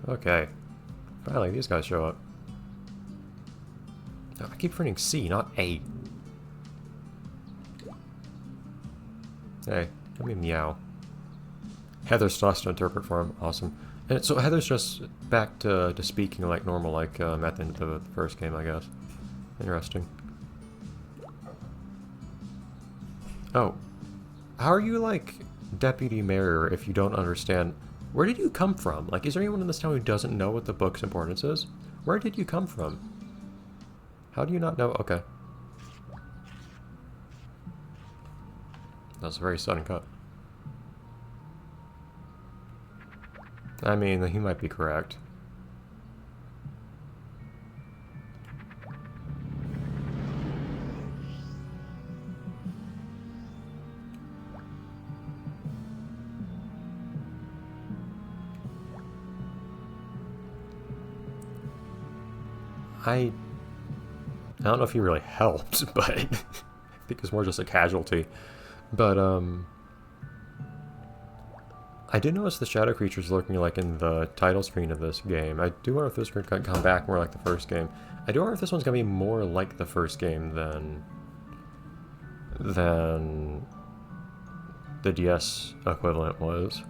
Okay. Finally, these guys show up. I keep printing C, not A. Hey, let me meow. Heather still has to interpret for him. Awesome. And so Heather's just back to speaking like normal, like at the end of the first game, I guess. Interesting. Oh. How are you, like, deputy mayor if you don't understand? Where did you come from? Like, is there anyone in this town who doesn't know what the book's importance is? Where did you come from? How do you not know? Okay. That was a very sudden cut. I mean, he might be correct. I don't know if he really helped, but I think it's more just a casualty. But, I did notice the shadow creatures lurking like in the title screen of this game. I do wonder if this could come back more like the first game. I do wonder if this one's gonna be more like the first game than the DS equivalent was.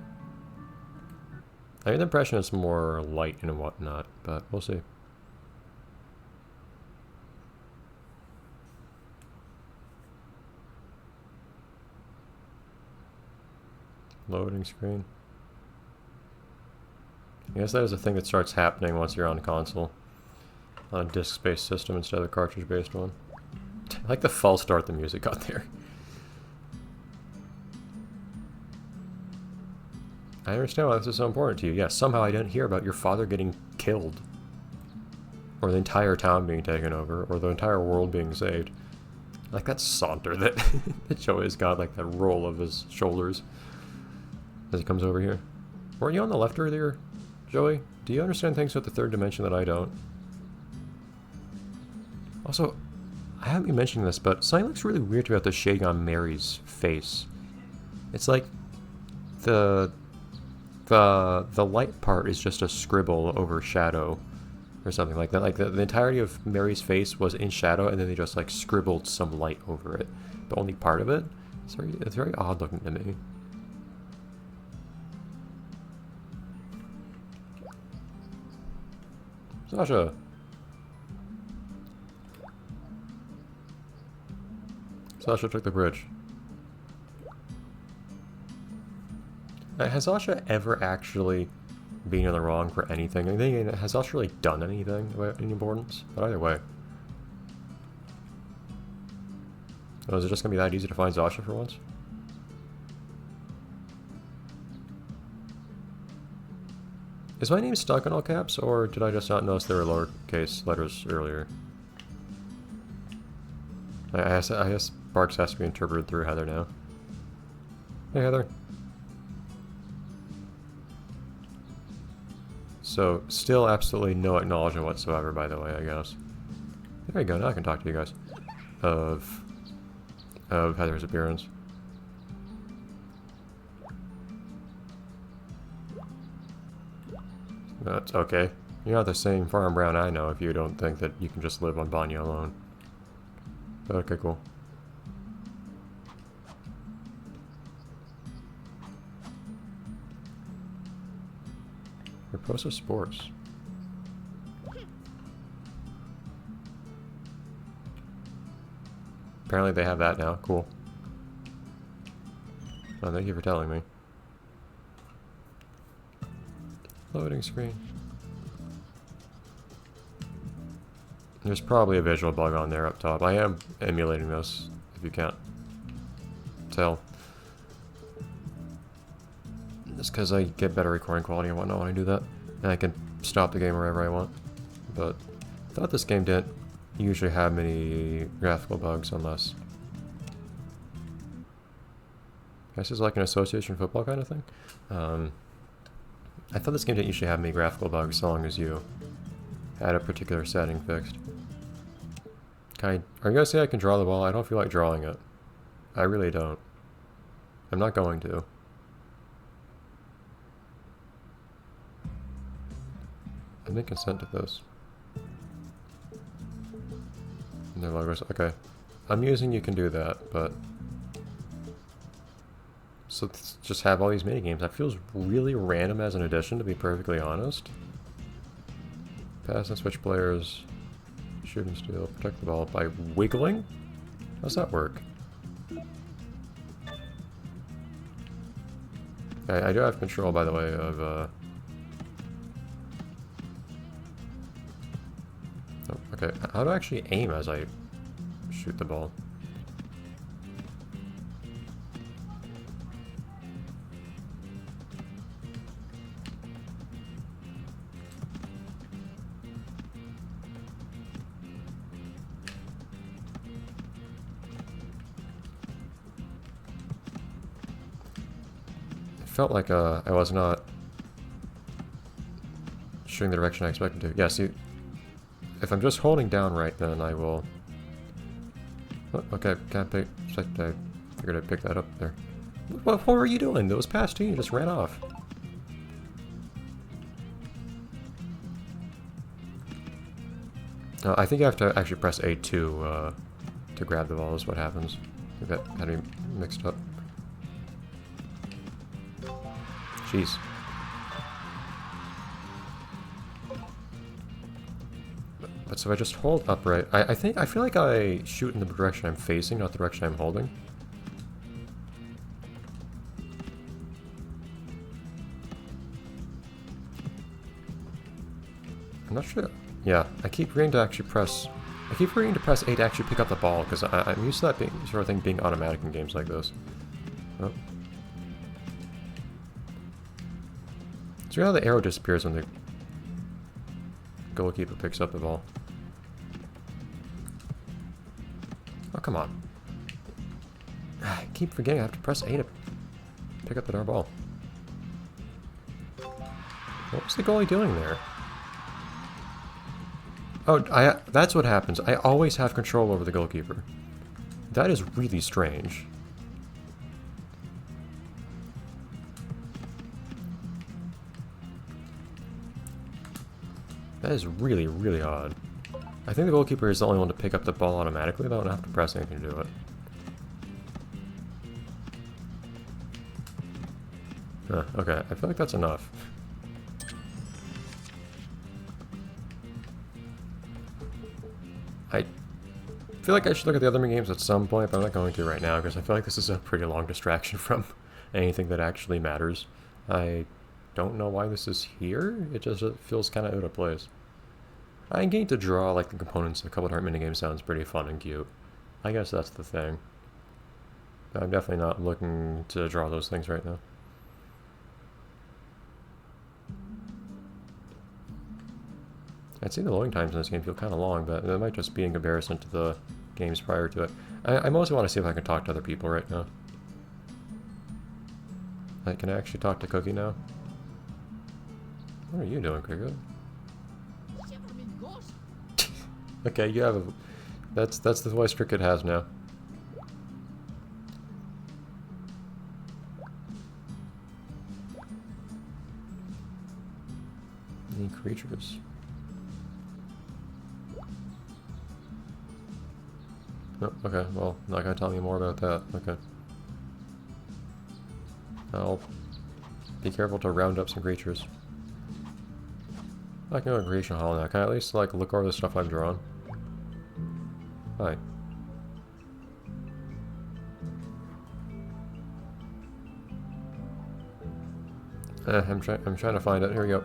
I get the impression it's more light and whatnot, but we'll see. Loading screen. I guess that is a thing that starts happening once you're on console. On a disc-based system instead of a cartridge-based one. I like the false start the music got there. I understand why this is so important to you. Yes, somehow I didn't hear about your father getting killed. Or the entire town being taken over, or the entire world being saved. Like that saunter that, that Joey's got, like that roll of his shoulders as he comes over here. Weren't you on the left earlier, Joey? Do you understand things with the third dimension that I don't? Also, I haven't been mentioning this, but something looks really weird about the shade on Mary's face. It's like the light part is just a scribble over shadow or something like that. Like the entirety of Mary's face was in shadow, and then they just like scribbled some light over it, but only part of it. It's very odd looking to me. Sasha! Sasha took the bridge. Has Sasha ever actually been in the wrong for anything? I mean, has Sasha really done anything of any importance? But either way. Oh, is it just gonna be that easy to find Sasha for once? Is my name stuck in all caps, or did I just not notice there were lowercase letters earlier? I guess Barks has to be interpreted through Heather now. Hey, Heather. So, still absolutely no acknowledgement whatsoever, by the way, I guess. There you go, now I can talk to you guys. Of Heather's appearance. That's okay. You're not the same Farm Brown I know if you don't think that you can just live on Banya alone. Okay, cool. Repulsive Sports. Apparently they have that now. Cool. Oh, thank you for telling me. Loading screen. There's probably a visual bug on there up top. I am emulating this, if you can't tell. Just because I get better recording quality and whatnot when I do that. And I can stop the game wherever I want. But I thought this game didn't usually have many graphical bugs unless... I guess it's like an association football kind of thing. I thought this game didn't usually have many graphical bugs so long as you had a particular setting fixed. Are you gonna say I can draw the ball? I don't feel like drawing it. I really don't. I'm not going to. I didn't consent to this. No logos. Okay. I'm using you can do that, but... So just have all these minigames. That feels really random as an addition, to be perfectly honest. Pass and switch players. Shoot and steal. Protect the ball by wiggling? How's that work? I do have control, by the way, of... Oh, okay. How do I actually aim as I shoot the ball? Felt like I was not shooting the direction I expected to. Yeah, see, if I'm just holding down right, then I will... Oh, okay, can't pick... I figured I'd pick that up there. What were you doing? That was past you, you just ran off. I think you have to actually press A2 to grab the ball is what happens. I think that had me mixed up. Jeez. But so I just hold upright. I feel like I shoot in the direction I'm facing, not the direction I'm holding. I'm not sure. Yeah, I keep forgetting to actually press... I keep forgetting to press A to actually pick up the ball, because I'm used to that sort of thing being automatic in games like this. Oh. So how the arrow disappears when the goalkeeper picks up the ball. Oh, come on. I keep forgetting I have to press A to pick up the darn ball. What was the goalie doing there? Oh, that's what happens. I always have control over the goalkeeper. That is really strange. That is really, really odd. I think the goalkeeper is the only one to pick up the ball automatically. I don't have to press anything to do it. Huh, okay, I feel like that's enough. I feel like I should look at the other games at some point, but I'm not going to right now because I feel like this is a pretty long distraction from anything that actually matters. I don't know why this is here. It just feels kind of out of place. I getting to draw like the components of a couple different minigames sounds pretty fun and cute. I guess that's the thing. But I'm definitely not looking to draw those things right now. I'd say the loading times in this game feel kind of long, but it might just be in comparison to the games prior to it. I mostly want to see if I can talk to other people right now. Like, can I actually talk to Cookie now? What are you doing, Cricket? Okay, you have a... That's the voice Cricket has now. Any creatures? Oh, okay, well, not gonna tell me more about that. Okay. I'll be careful to round up some creatures. I can go to Creation Hall now. Can I at least, like, look over the stuff I've drawn? Hi. I'm trying to find it. Here we go.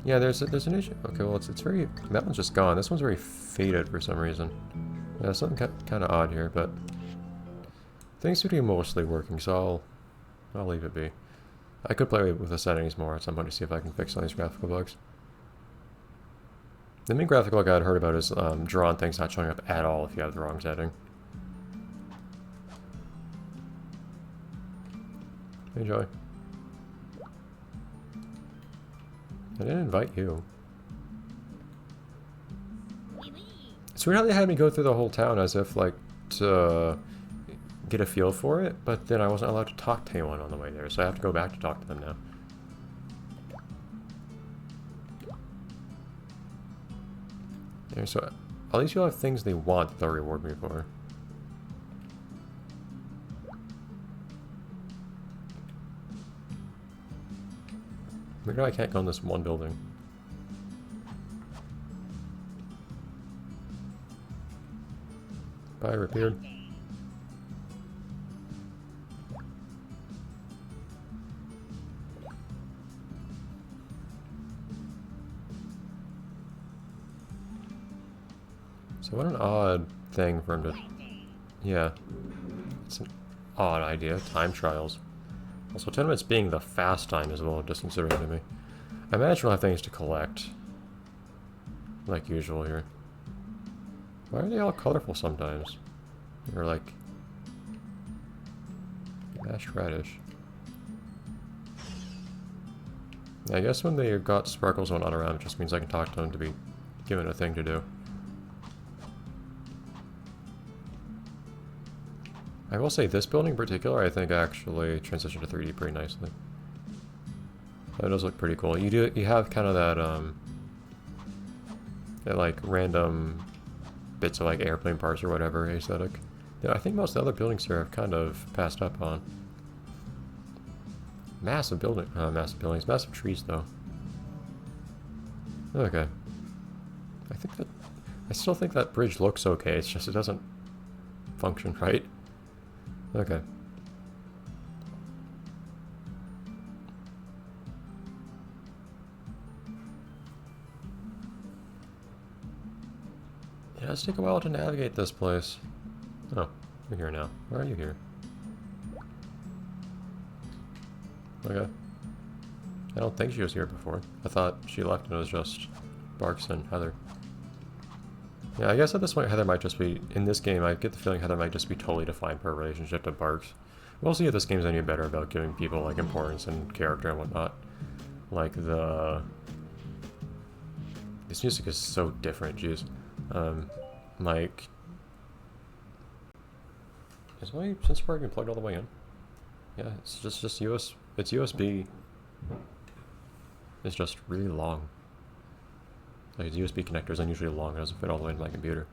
Yeah, there's an issue. Okay, well, it's very... That one's just gone. This one's very faded for some reason. Yeah, something kind of odd here, but... Things seem to be mostly working, so I'll leave it be. I could play with the settings more at some point to see if I can fix some of these graphical bugs. The main graphical bug I'd heard about is drawn things not showing up at all if you have the wrong setting. Hey, Joey. I didn't invite you. It's weird how they had me go through the whole town as if, like, to get a feel for it, but then I wasn't allowed to talk to anyone on the way there, so I have to go back to talk to them now. Yeah, so at least you'll have things they want that they'll reward me for. Maybe I can't go in this one building. Bye, repaired. So what an odd thing for him to... Yeah. It's an odd idea. Time trials. Also, 10 minutes being the fast time is a little disconcerting to me. I imagine we'll have things to collect. Like usual here. Why are they all colorful sometimes? Or like... mashed radish. I guess when they got sparkles and whatnot around, it just means I can talk to them to be given a thing to do. I will say this building in particular, I think actually transitioned to 3D pretty nicely. That does look pretty cool. You have kind of that like random bits of like airplane parts or whatever aesthetic. Yeah, I think most of the other buildings here have kind of passed up on. Massive buildings, massive trees though. Okay. I still think that bridge looks okay, it's just it doesn't function right. Okay. It does take a while to navigate this place. Oh, you're here now. Why are you here? Okay. I don't think she was here before. I thought she left and it was just Barks and Heather. Yeah, I guess at this point Heather might just be, in this game, I get the feeling Heather might just be totally defined per relationship to Barks. We'll see if this game's any better about giving people, like, importance and character and whatnot. Like, this music is so different, jeez. Like... Is my sensor bar even plugged all the way in? Yeah, it's just it's USB. It's just really long. Like, its USB connector's unusually long, it doesn't fit all the way into my computer.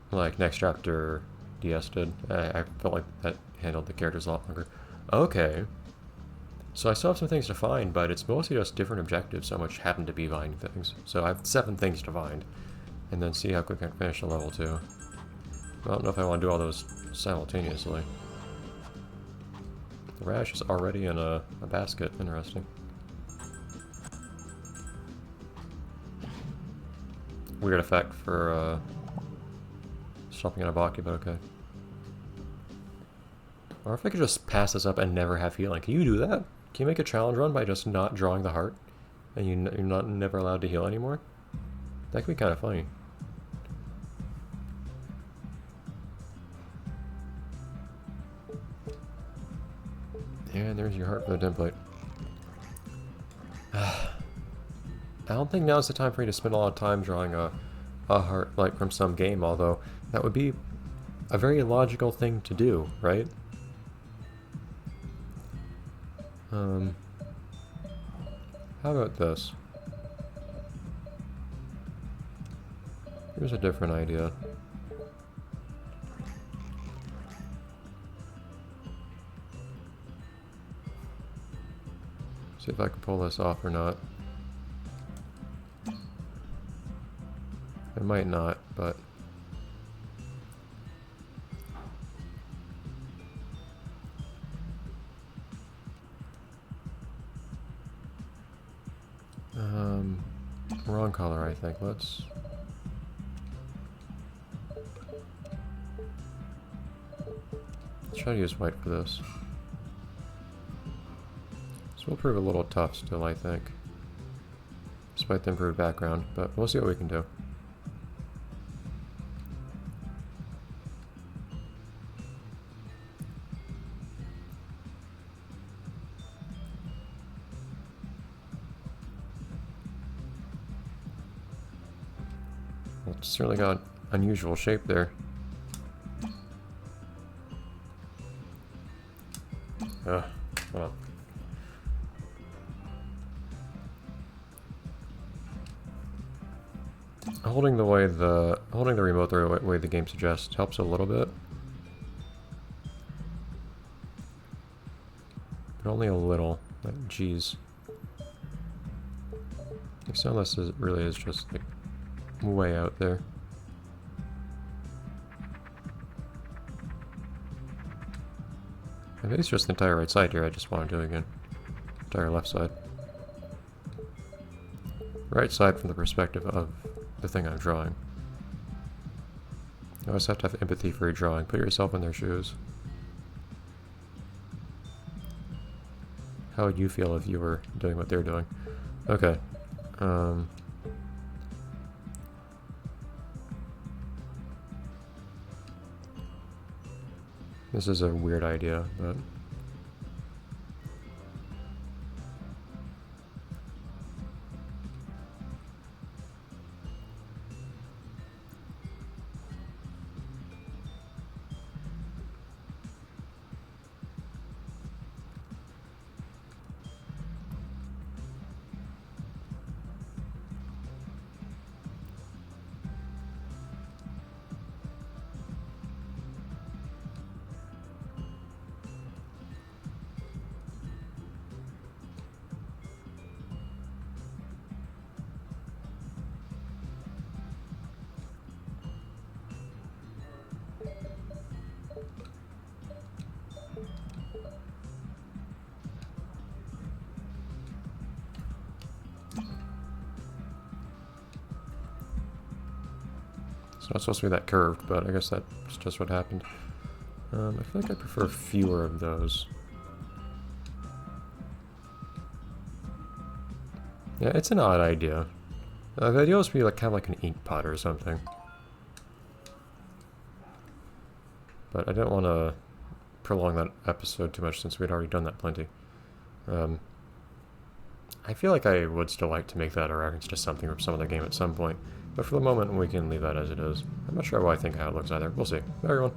Like Next Chapter DS did. I felt like that handled the characters a lot longer. Okay. So I still have some things to find, but it's mostly just different objectives, so much happen to be finding things. So I have 7 things to find, and then see how quick I can finish the level 2. I don't know if I want to do all those simultaneously. The rash is already in a basket. Interesting. Weird effect for stopping in a Baki, but okay. Or if I could just pass this up and never have healing. Can you do that? Can you make a challenge run by just not drawing the heart? And you're not never allowed to heal anymore? That could be kind of funny. And there's your heart for the template. I don't think now's the time for you to spend a lot of time drawing a heart like from some game, although that would be a very logical thing to do, right? How about this? Here's a different idea. See if I can pull this off or not. I might not, but... wrong color, I think. Let's try to use white for this. This will prove a little tough still, I think. Despite the improved background, but we'll see what we can do. Well, it's certainly got unusual shape there. Well. Holding the remote the way the game suggests helps a little bit. But only a little. Like, geez. Like, some of this really is just like way out there. I think it's just the entire right side here I just want to do again. Entire left side. Right side from the perspective of the thing I'm drawing. You always have to have empathy for your drawing. Put yourself in their shoes. How would you feel if you were doing what they're doing? Okay. This is a weird idea, but... It's not supposed to be that curved, but I guess that's just what happened. I feel like I prefer fewer of those. Yeah, it's an odd idea. The idea was to be like kind of like an ink pot or something. But I didn't want to prolong that episode too much since we'd already done that plenty. I feel like I would still like to make that a reference to something from some other game at some point. But for the moment, we can leave that as it is. I'm not sure what I think how it looks either. We'll see. Bye, everyone.